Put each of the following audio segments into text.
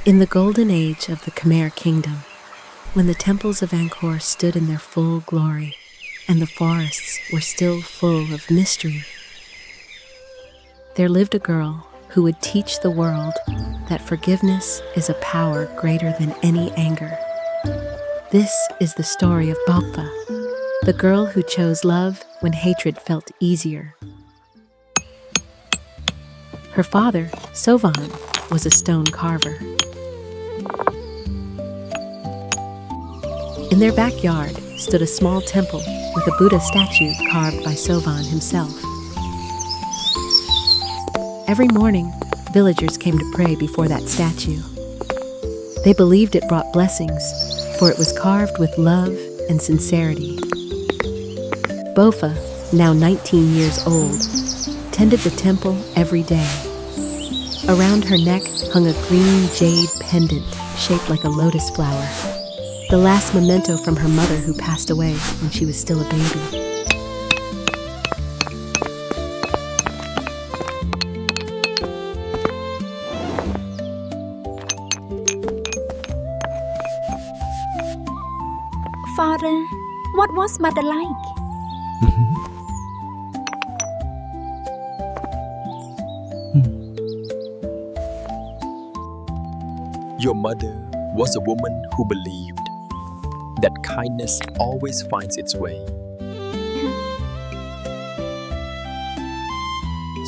In the golden age of the Khmer kingdom, when the temples of Angkor stood in their full glory and the forests were still full of mystery, there lived a girl who would teach the world that forgiveness is a power greater than any anger. This is the story of Bopha, the girl who chose love when hatred felt easier. Her father, Sovan, was a stone carver. In their backyard stood a small temple with a Buddha statue carved by Sovan himself. Every morning, villagers came to pray before that statue. They believed it brought blessings, for it was carved with love and sincerity. Bopha, now 19 years old, tended the temple every day. Around her neck hung a green jade pendant shaped like a lotus flower, the last memento from her mother who passed away when she was still a baby. Father, what was mother like? Your mother was a woman who believed that kindness always finds its way.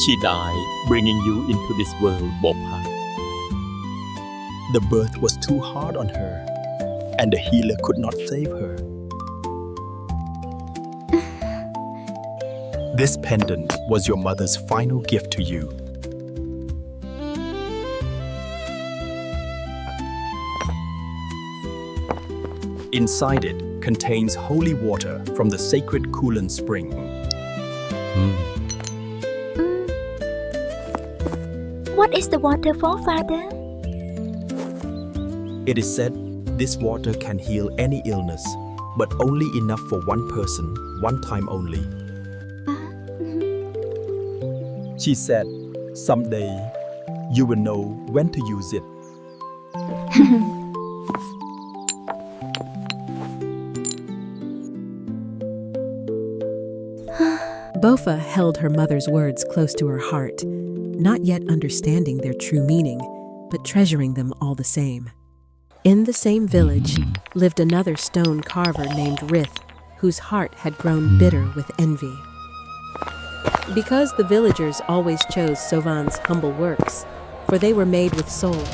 She died bringing you into this world, Bopha. The birth was too hard on her, and the healer could not save her. This pendant was your mother's final gift to you. Inside it contains holy water from the sacred Kulan spring. What is the water for, Father? It is said this water can heal any illness, but only enough for one person, one time only. She said, someday you will know when to use it. Bopha held her mother's words close to her heart, not yet understanding their true meaning, but treasuring them all the same. In the same village lived another stone carver named Rith, whose heart had grown bitter with envy. Because the villagers always chose Sovan's humble works, for they were made with soul.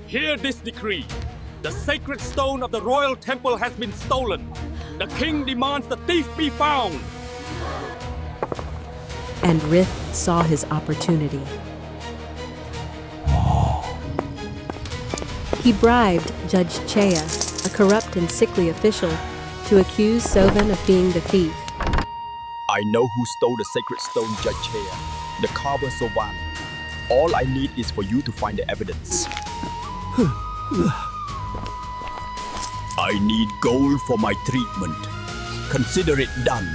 Hear this decree. The sacred stone of the royal temple has been stolen. The king demands the thief be found. And Rith saw his opportunity. He bribed Judge Chea, a corrupt and sickly official, to accuse Sovan of being the thief. I know who stole the sacred stone, Judge Chea, the carver Sovan. All I need is for you to find the evidence. I need gold for my treatment. Consider it done.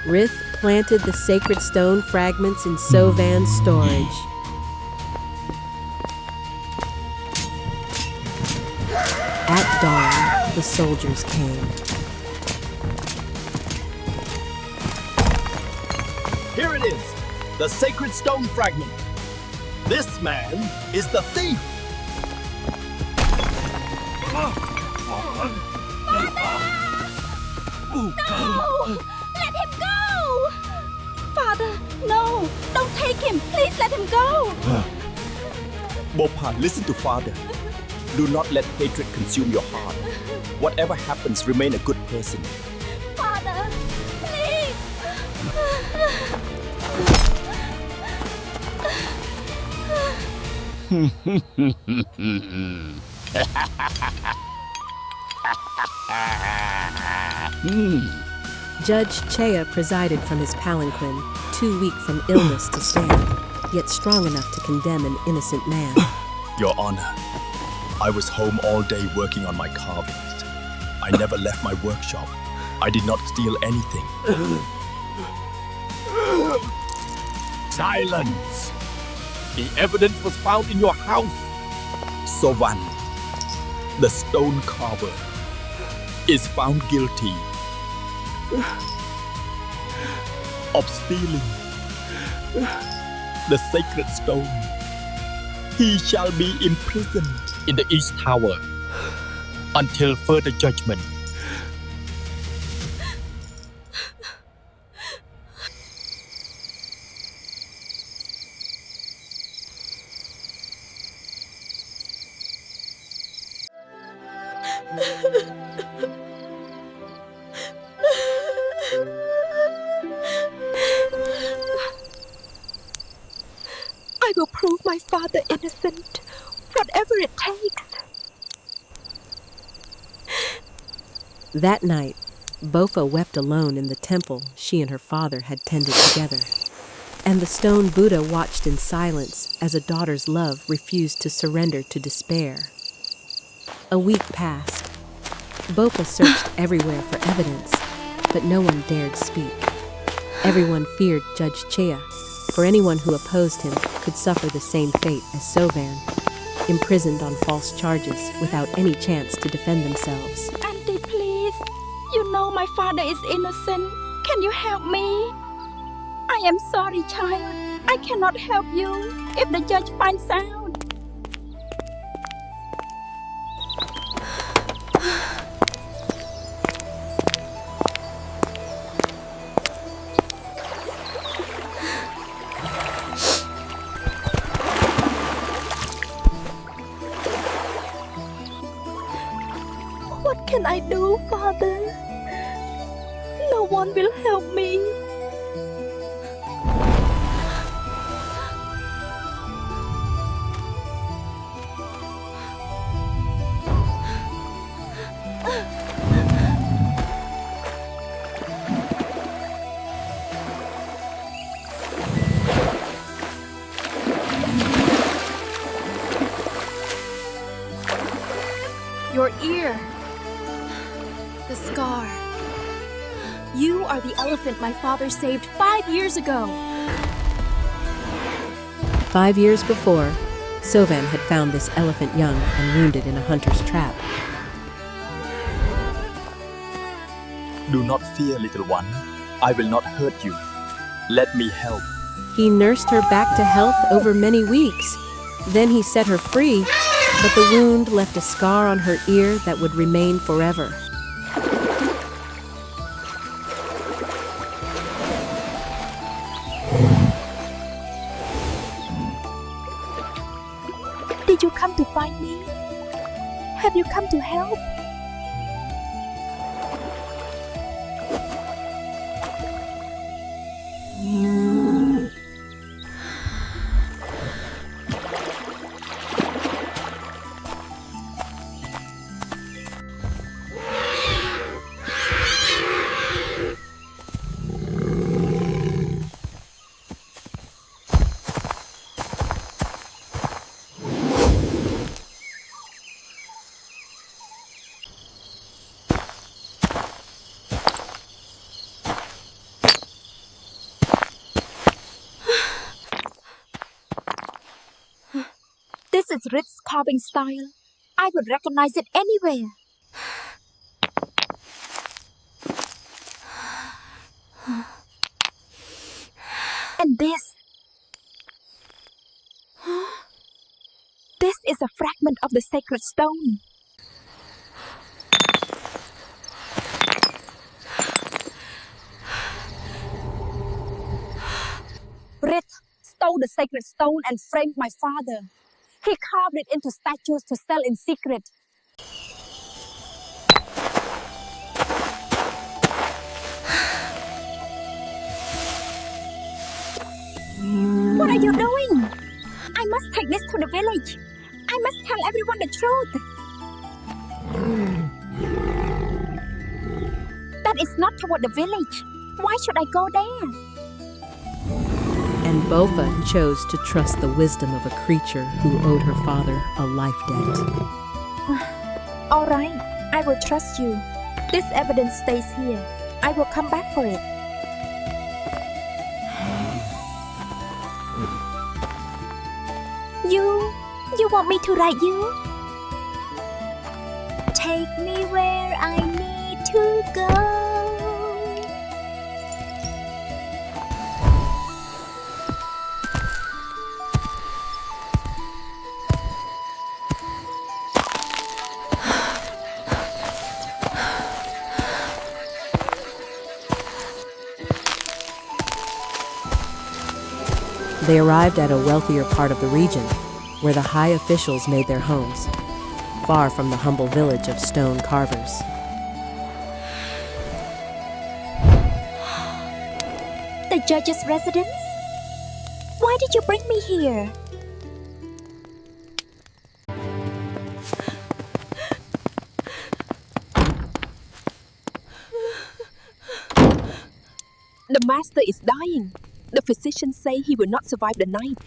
Rith planted the sacred stone fragments in Sovan's storage. At dawn, the soldiers came. Here it is, the sacred stone fragment. This man is the thief. No! Let him go! Father, no! Don't take him! Please let him go! Bopha, listen to father. Do not let hatred consume your heart. Whatever happens, remain a good person. Father, please! Judge Chea presided from his palanquin, too weak from illness to stand, yet strong enough to condemn an innocent man. Your Honor, I was home all day working on my carvings. I never left my workshop. I did not steal anything. Silence! The evidence was found in your house. Sovan, the stone carver, is found guilty of stealing the sacred stone. He shall be imprisoned in the East Tower until further judgment. I will prove my father innocent, whatever it takes. That night, Bopha wept alone in the temple she and her father had tended together. And the stone Buddha watched in silence as a daughter's love refused to surrender to despair. A week passed. Bopha searched everywhere for evidence, but no one dared speak. Everyone feared Judge Chea, for anyone who opposed him could suffer the same fate as Sovan, imprisoned on false charges without any chance to defend themselves. Auntie, please. You know my father is innocent. Can you help me? I am sorry, child. I cannot help you if the judge finds out. What can I do, Father? No one will help me. Your ear. The scar. You are the elephant my father saved 5 years ago. 5 years before, Sovan had found this elephant young and wounded in a hunter's trap. Do not fear, little one. I will not hurt you. Let me help. He nursed her back to health over many weeks. Then he set her free, but the wound left a scar on her ear that would remain forever. Did you come to find me? Have you come to help? This is Rit's carving style. I would recognize it anywhere. And this. This is a fragment of the sacred stone. Rit stole the sacred stone and framed my father. He carved it into statues to sell in secret. What are you doing? I must take this to the village. I must tell everyone the truth. That is not toward the village. Why should I go there? And Bopha chose to trust the wisdom of a creature who owed her father a life debt. All right, I will trust you. This evidence stays here. I will come back for it. want me to write you? Take me where I need to go. They arrived at a wealthier part of the region, where the high officials made their homes, far from the humble village of stone carvers. The judge's residence? Why did you bring me here? The master is dying. The physicians say he will not survive the night.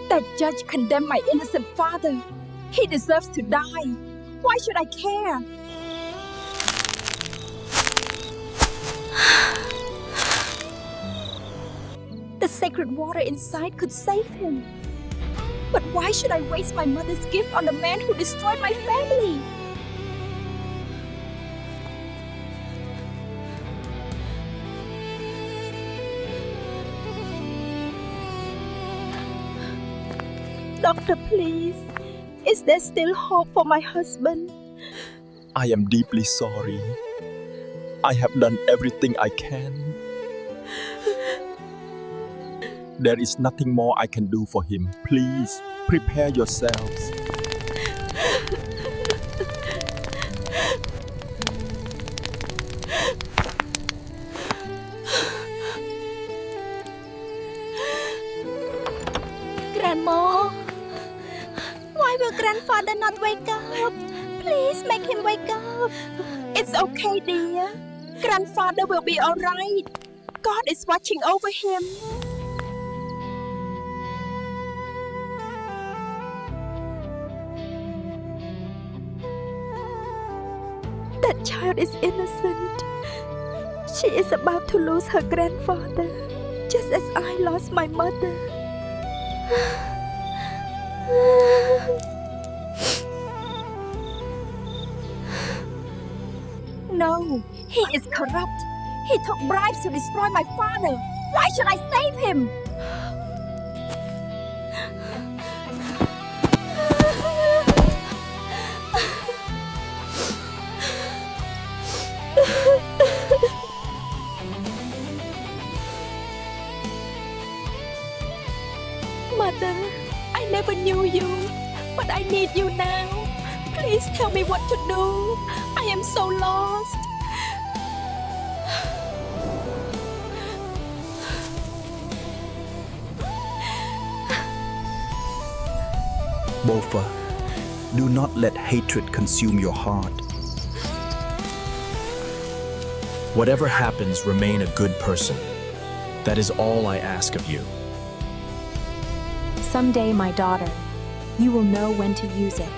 That judge condemned my innocent father. He deserves to die. Why should I care? The sacred water inside could save him. But why should I waste my mother's gift on the man who destroyed my family? Doctor, please. Is there still hope for my husband? I am deeply sorry. I have done everything I can. There is nothing more I can do for him. Please, prepare yourselves. Grandma, why will grandfather not wake up? Please make him wake up. It's okay, dear. Grandfather will be all right. God is watching over him. That child is innocent. She is about to lose her grandfather, just as I lost my mother. No, he is corrupt. He took bribes to destroy my father. Why should I save him? Mother, I never knew you, but I need you now. Please tell me what to do. I am so lost. Bopha, do not let hatred consume your heart. Whatever happens, remain a good person. That is all I ask of you. Someday, my daughter, you will know when to use it.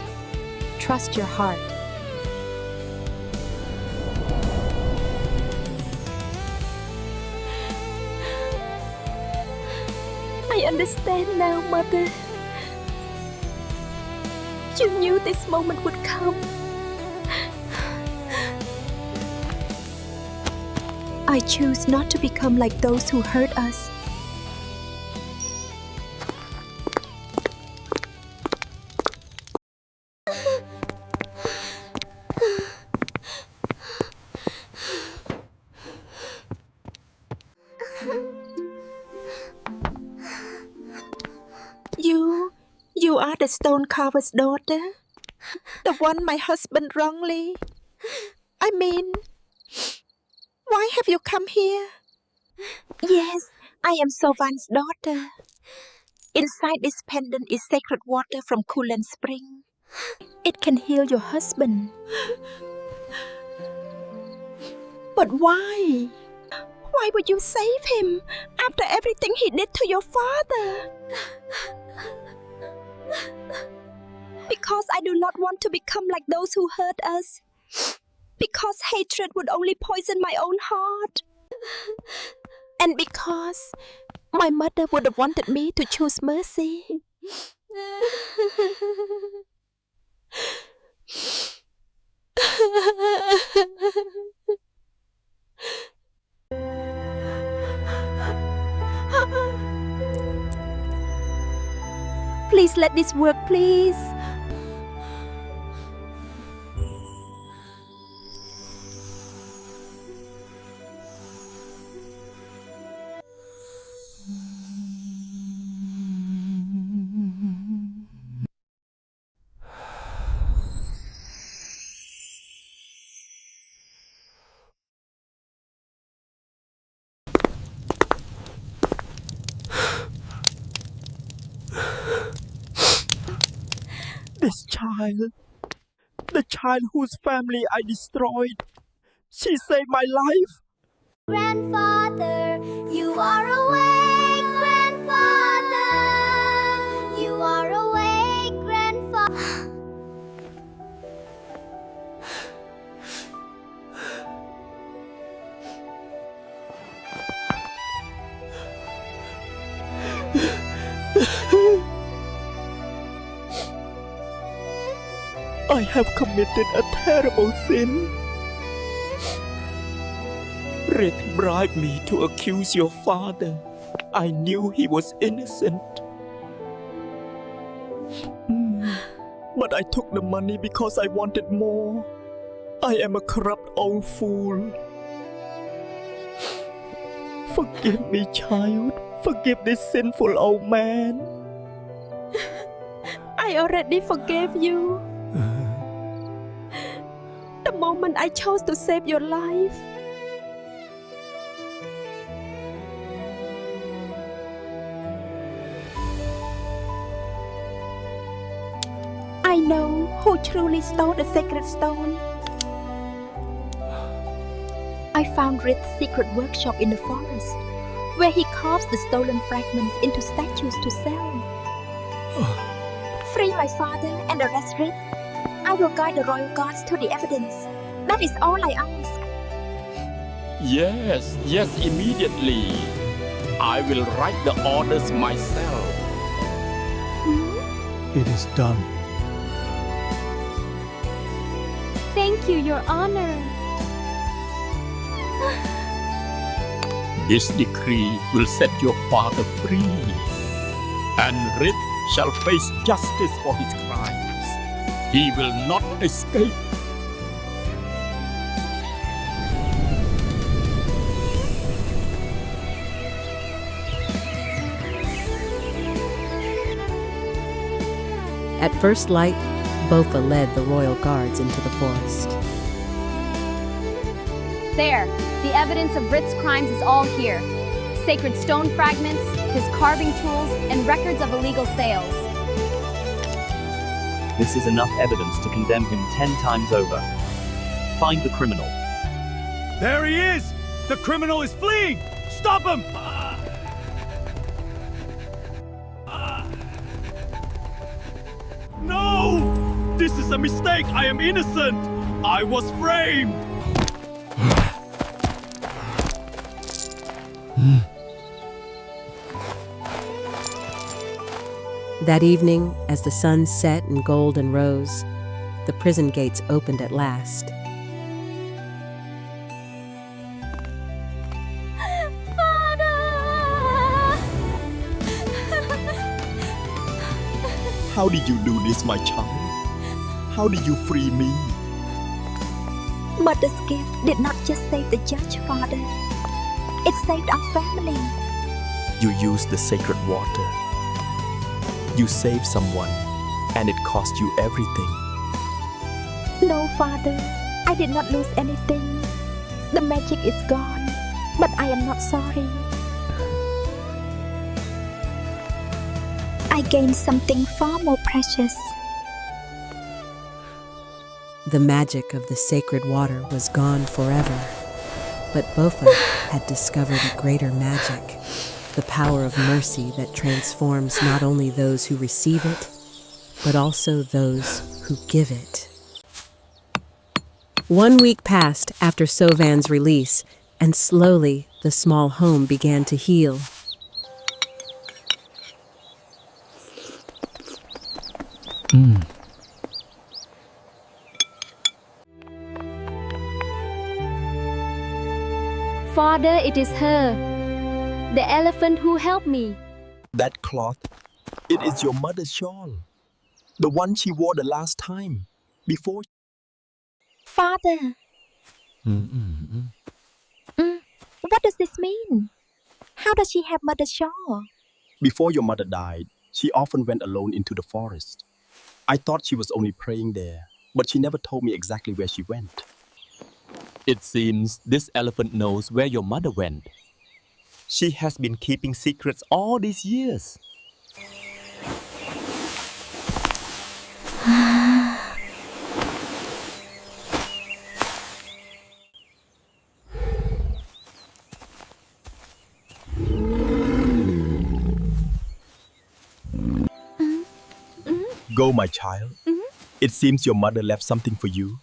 Trust your heart. I understand now, Mother. You knew this moment would come. I choose not to become like those who hurt us. You are the stone carver's daughter? The one my husband wrongly... I mean... Why have you come here? Yes, I am Sovan's daughter. Inside this pendant is sacred water from Kulen Spring. It can heal your husband. But why? Why would you save him after everything he did to your father? Because I do not want to become like those who hurt us. Because hatred would only poison my own heart. And because my mother would have wanted me to choose mercy. Please let this work, please. This child, the child whose family I destroyed, she saved my life. Grandfather, you are awake, grandfather. You are awake, grandfather. I have committed a terrible sin. Rick bribed me to accuse your father. I knew he was innocent. But I took the money because I wanted more. I am a corrupt old fool. Forgive me, child. Forgive this sinful old man. I already forgave you. The moment I chose to save your life. I know who truly stole the sacred stone. I found Rick's secret workshop in the forest, where he carves the stolen fragments into statues to sell. Free my father and arrest Rick. I will guide the royal guards to the evidence. That is all I ask. Yes, immediately. I will write the orders myself. It is done. Thank you, Your Honor. This decree will set your father free, and Rick shall face justice for his crimes. He will not escape. At first light, Bopha led the royal guards into the forest. There, the evidence of Rick's crimes is all here. Sacred stone fragments, his carving tools, and records of illegal sales. This is enough evidence to condemn him 10 times over. Find the criminal. There he is! The criminal is fleeing! Stop him! No! This is a mistake! I am innocent! I was framed! That evening, as the sun set in gold and rose, the prison gates opened at last. How did you do this, my child? How did you free me? Mother's gift did not just save the judge, Father. It saved our family. You used the sacred water. You saved someone, and it cost you everything. No, Father. I did not lose anything. The magic is gone, but I am not sorry. I gained something far more precious. The magic of the sacred water was gone forever, but Bopha had discovered a greater magic, the power of mercy that transforms not only those who receive it, but also those who give it. 1 week passed after Sovan's release, and slowly the small home began to heal. Father, it is her. The elephant who helped me. That cloth, it is your mother's shawl. The one she wore the last time, before. Father, what does this mean? How does she have mother's shawl? Before your mother died, she often went alone into the forest. I thought she was only praying there, but she never told me exactly where she went. It seems this elephant knows where your mother went. She has been keeping secrets all these years. Go, my child. It seems your mother left something for you.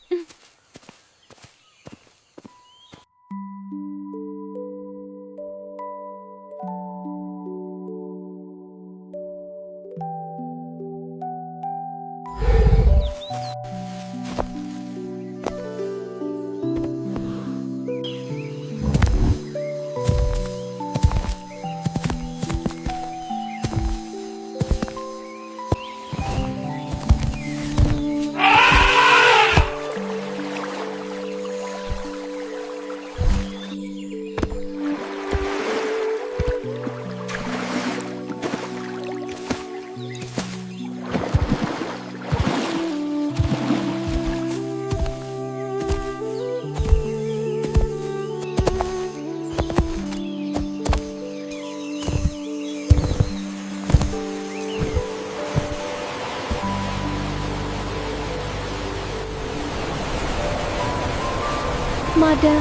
Mother,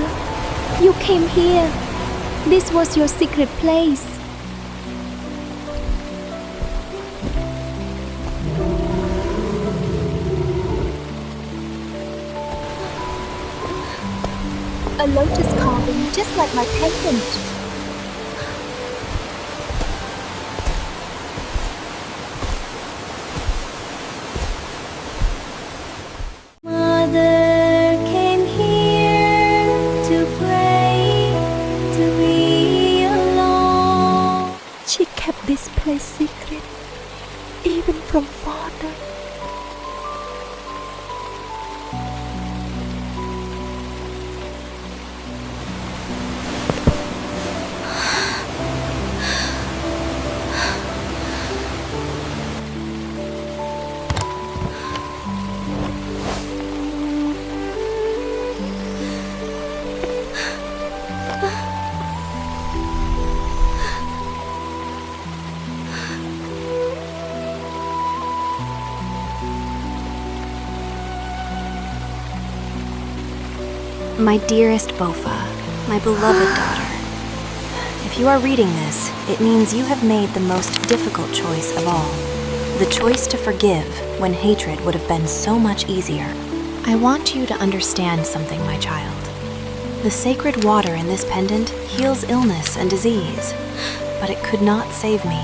you came here. This was your secret place. A lotus carving just like my pendant. Mother came here to pray, to be alone. She kept this place secret, even from father. My dearest Bopha, my beloved daughter, if you are reading this, it means you have made the most difficult choice of all. The choice to forgive when hatred would have been so much easier. I want you to understand something, my child. The sacred water in this pendant heals illness and disease, but it could not save me.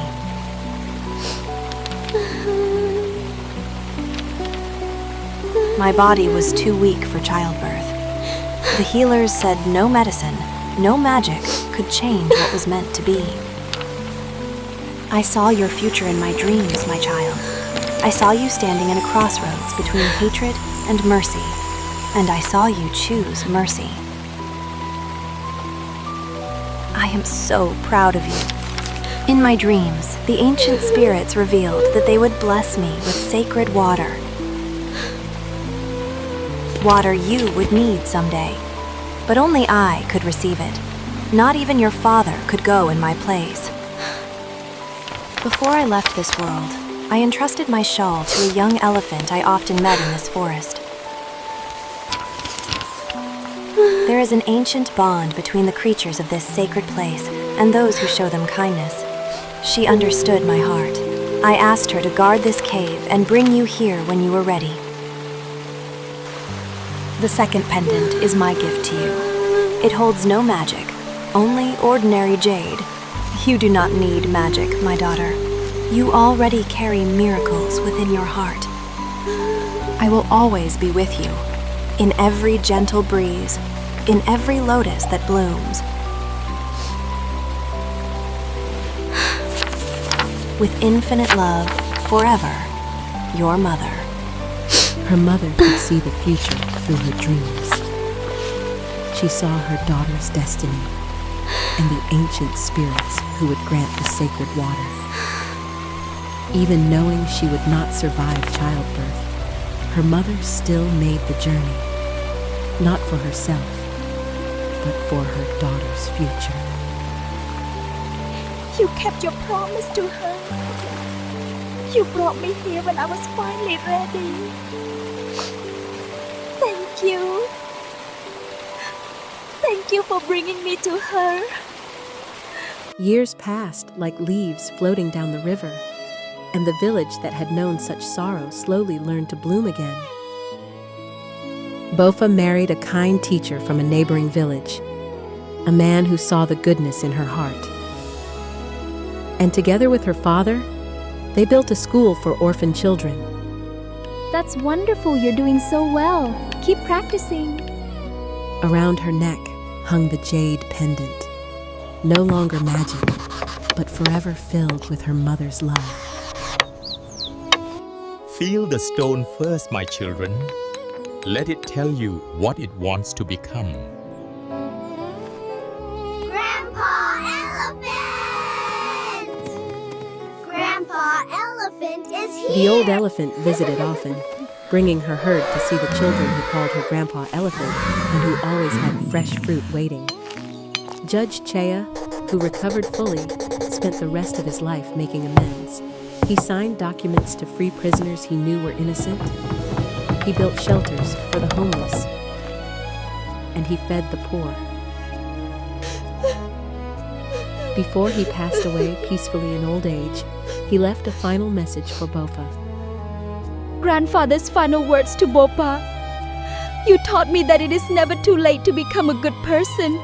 My body was too weak for childbirth. The healers said no medicine, no magic could change what was meant to be. I saw your future in my dreams, my child. I saw you standing in a crossroads between hatred and mercy, and I saw you choose mercy. I am so proud of you. In my dreams, the ancient spirits revealed that they would bless me with sacred water. Water you would need someday. But only I could receive it. Not even your father could go in my place. Before I left this world, I entrusted my shawl to a young elephant I often met in this forest. There is an ancient bond between the creatures of this sacred place and those who show them kindness. She understood my heart. I asked her to guard this cave and bring you here when you were ready. The second pendant is my gift to you. It holds no magic, only ordinary jade. You do not need magic, my daughter. You already carry miracles within your heart. I will always be with you, in every gentle breeze, in every lotus that blooms. With infinite love, forever, your mother. Her mother could see the future through her dreams. She saw her daughter's destiny and the ancient spirits who would grant the sacred water. Even knowing she would not survive childbirth, her mother still made the journey, not for herself, but for her daughter's future. You kept your promise to her. You brought me here when I was finally ready. Thank you. Thank you for bringing me to her. Years passed like leaves floating down the river, and the village that had known such sorrow slowly learned to bloom again. Bopha married a kind teacher from a neighboring village, a man who saw the goodness in her heart. And together with her father, they built a school for orphan children. That's wonderful. You're doing so well. Keep practicing. Around her neck hung the jade pendant, no longer magic, but forever filled with her mother's love. Feel the stone first, my children. Let it tell you what it wants to become. Grandpa Elephant! Grandpa Elephant is here! The old elephant visited often, bringing her herd to see the children who called her Grandpa Elephant and who always had fresh fruit waiting. Judge Chea, who recovered fully, spent the rest of his life making amends. He signed documents to free prisoners he knew were innocent. He built shelters for the homeless. And he fed the poor. Before he passed away peacefully in old age, he left a final message for Bopha. Grandfather's final words to Bopha. You taught me that it is never too late to become a good person.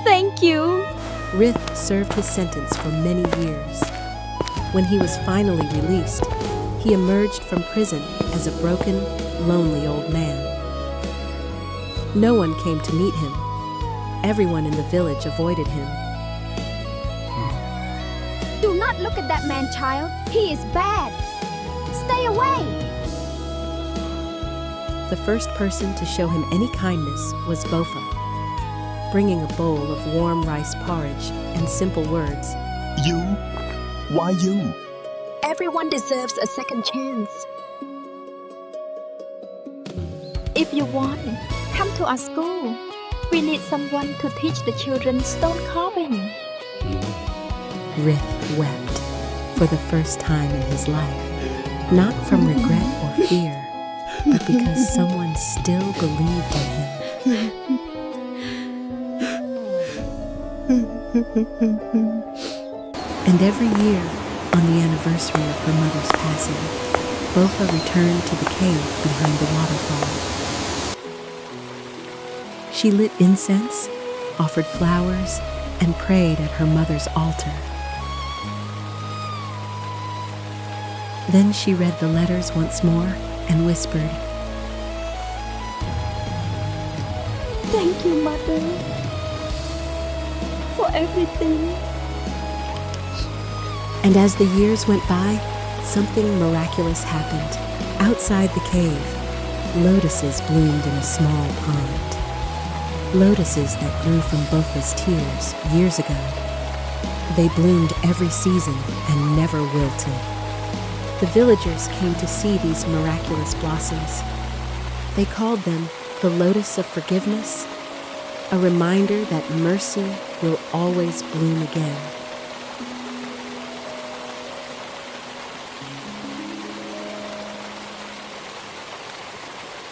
Thank you. Rith served his sentence for many years. When he was finally released, he emerged from prison as a broken, lonely old man. No one came to meet him. Everyone in the village avoided him. Do not look at that man, child. He is bad. Stay away. The first person to show him any kindness was Bopha, bringing a bowl of warm rice porridge and simple words. You? Why you? Everyone deserves a second chance. If you want, come to our school. We need someone to teach the children stone carving. Rith wept for the first time in his life, not from regret or fear, but because someone still believed in him. And every year, on the anniversary of her mother's passing, Bopha returned to the cave behind the waterfall. She lit incense, offered flowers, and prayed at her mother's altar. Then she read the letters once more and whispered, Thank you, Mother, for everything. And as the years went by, something miraculous happened. Outside the cave, lotuses bloomed in a small pond. Lotuses that grew from Bopha's tears years ago. They bloomed every season and never wilted. The villagers came to see these miraculous blossoms. They called them the Lotus of Forgiveness, a reminder that mercy will always bloom again.